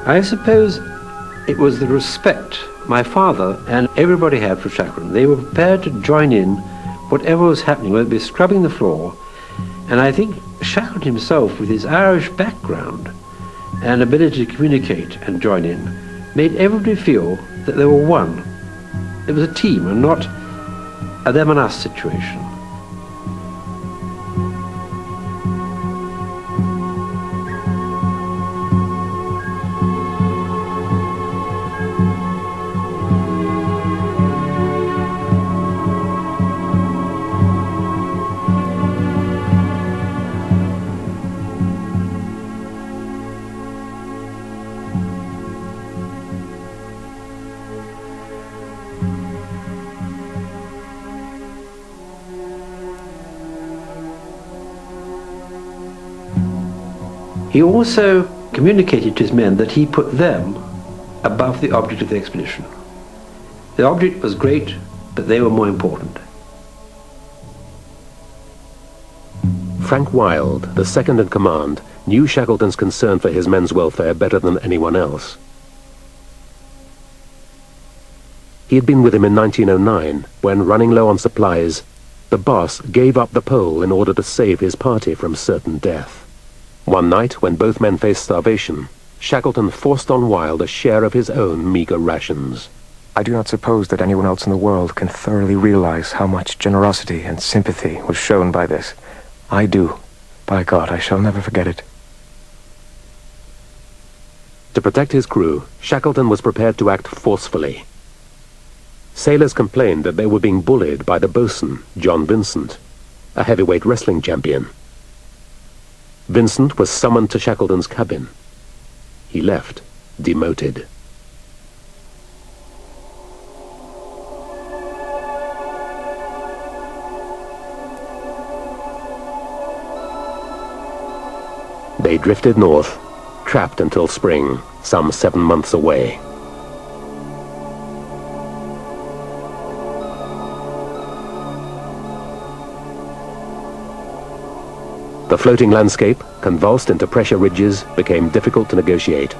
I suppose it was the respect my father and everybody had for Shackleton. They were prepared to join in whatever was happening, whether it be scrubbing the floor. And I think Shackleton himself, with his Irish background and ability to communicate and join in, made everybody feel that they were one. It was a team and not a them and us situation. He also communicated to his men that he put them above the object of the expedition. The object was great, but they were more important. Frank Wild, the second in command, knew Shackleton's concern for his men's welfare better than anyone else. He had been with him in 1909, when, running low on supplies, the boss gave up the pole in order to save his party from certain death. One night, when both men faced starvation, Shackleton forced on Wild a share of his own meager rations. I do not suppose that anyone else in the world can thoroughly realize how much generosity and sympathy was shown by this. I do. By God, I shall never forget it. To protect his crew, Shackleton was prepared to act forcefully. Sailors complained that they were being bullied by the boatswain, John Vincent, a heavyweight wrestling champion. Vincent was summoned to Shackleton's cabin. He left, demoted. They drifted north, trapped until spring, some 7 months away. The floating landscape, convulsed into pressure ridges, became difficult to negotiate.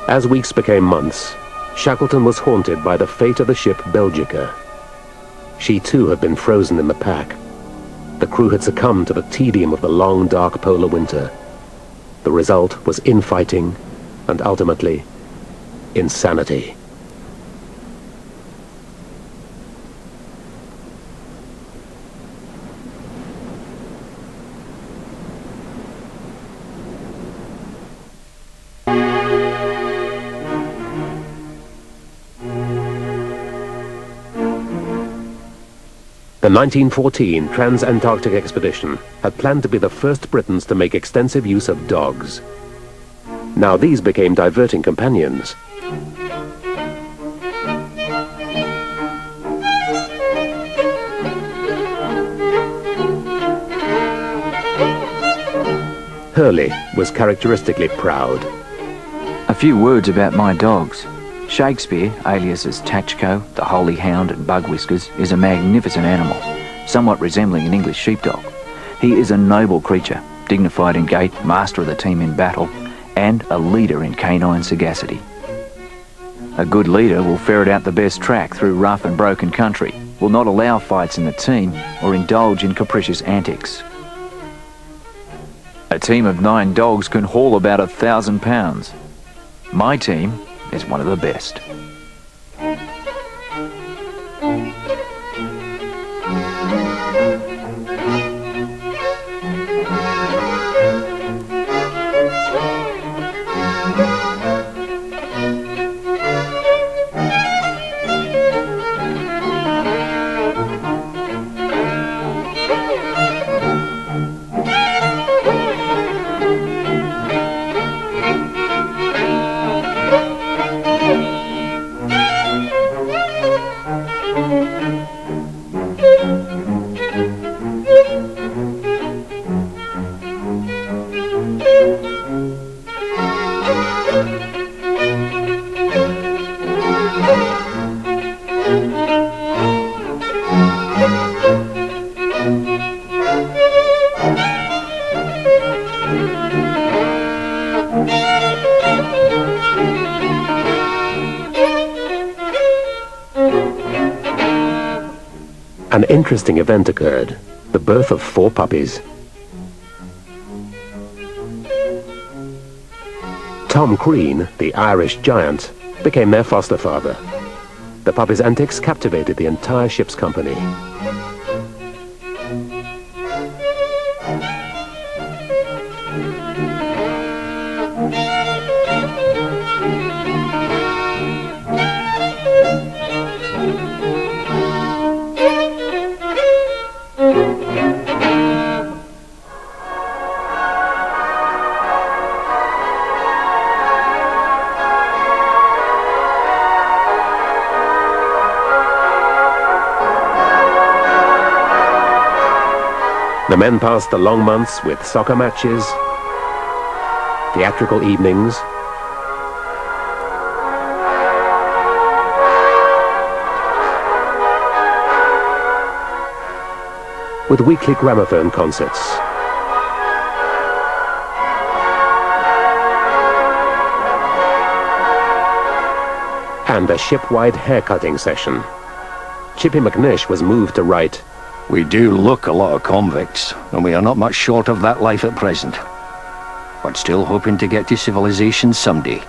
As weeks became months, Shackleton was haunted by the fate of the ship Belgica. She too had been frozen in the pack. The crew had succumbed to the tedium of the long, dark polar winter. The result was infighting and ultimately insanity. The 1914 Trans-Antarctic expedition had planned to be the first Britons to make extensive use of dogs. Now these became diverting companions. Hurley was characteristically proud. A few words about my dogs. Shakespeare, alias as Tachko, the Holy Hound and Bug Whiskers, is a magnificent animal, somewhat resembling an English sheepdog. He is a noble creature, dignified in gait, master of the team in battle, and a leader in canine sagacity. A good leader will ferret out the best track through rough and broken country, will not allow fights in the team, or indulge in capricious antics. A team of 9 dogs can haul about 1,000 pounds. My team is one of the best. An interesting event occurred, the birth of 4 puppies. Tom Crean, the Irish giant, became their foster father. The puppy's antics captivated the entire ship's company. The men passed the long months with soccer matches, theatrical evenings, with weekly gramophone concerts. And a ship-wide haircutting session. Chippy McNish was moved to write, "We do look a lot of convicts, and we are not much short of that life at present. But still hoping to get to civilization someday."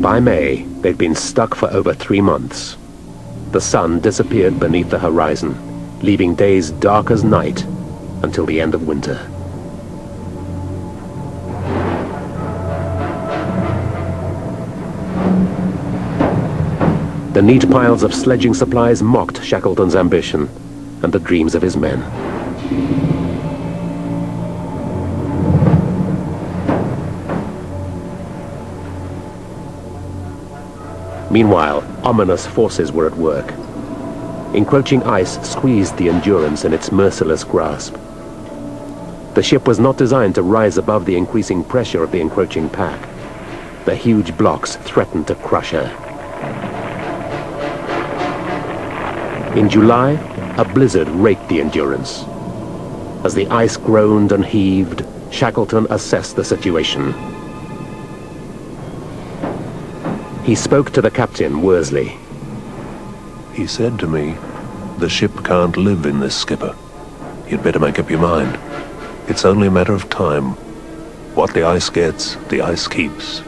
By May, they'd been stuck for over 3 months. The sun disappeared beneath the horizon, leaving days dark as night until the end of winter. The neat piles of sledging supplies mocked Shackleton's ambition and the dreams of his men. Meanwhile, ominous forces were at work. Encroaching ice squeezed the Endurance in its merciless grasp. The ship was not designed to rise above the increasing pressure of the encroaching pack. The huge blocks threatened to crush her. In July, a blizzard raked the Endurance. As the ice groaned and heaved, Shackleton assessed the situation. He spoke to the captain, Worsley. He said to me, "The ship can't live in this, skipper. You'd better make up your mind. It's only a matter of time. What the ice gets, the ice keeps."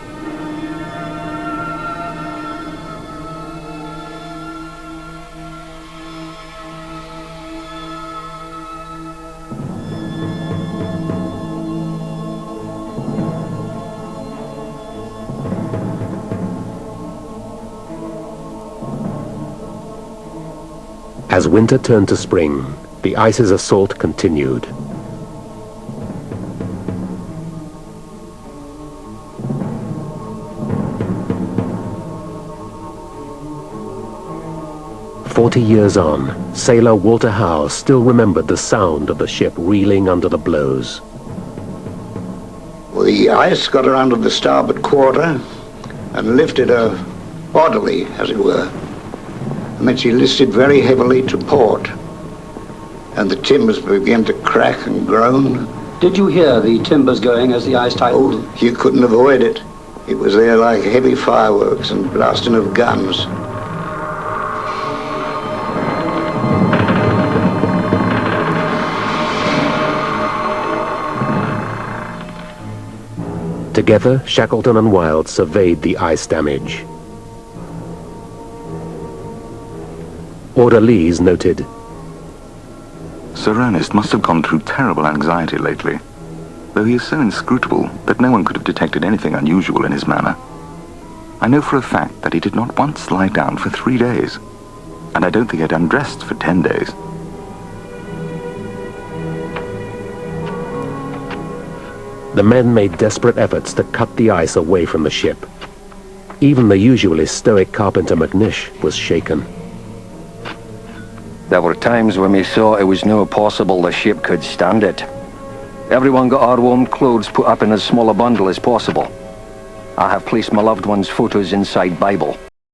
As winter turned to spring, the ice's assault continued. "40 years on, sailor Walter Howe still remembered the sound of the ship reeling under the blows. The ice got her under the starboard quarter and lifted her bodily, as it were. And then she listed very heavily to port, and the timbers began to crack and groan. Did you hear the timbers going as the ice tightened? Oh, you couldn't avoid it. It was there like heavy fireworks and blasting of guns. Together, Shackleton and Wild surveyed the ice damage. Orderlies noted, "Sir Ernest must have gone through terrible anxiety lately, though he is so inscrutable that no one could have detected anything unusual in his manner. I know for a fact that he did not once lie down for 3 days, and I don't think he had undressed for 10 days. The men made desperate efforts to cut the ice away from the ship. Even the usually stoic carpenter McNish was shaken. There were times when we thought it was no possible the ship could stand it. Everyone got our warm clothes put up in as small a bundle as possible. I have placed my loved one's photos inside Bible.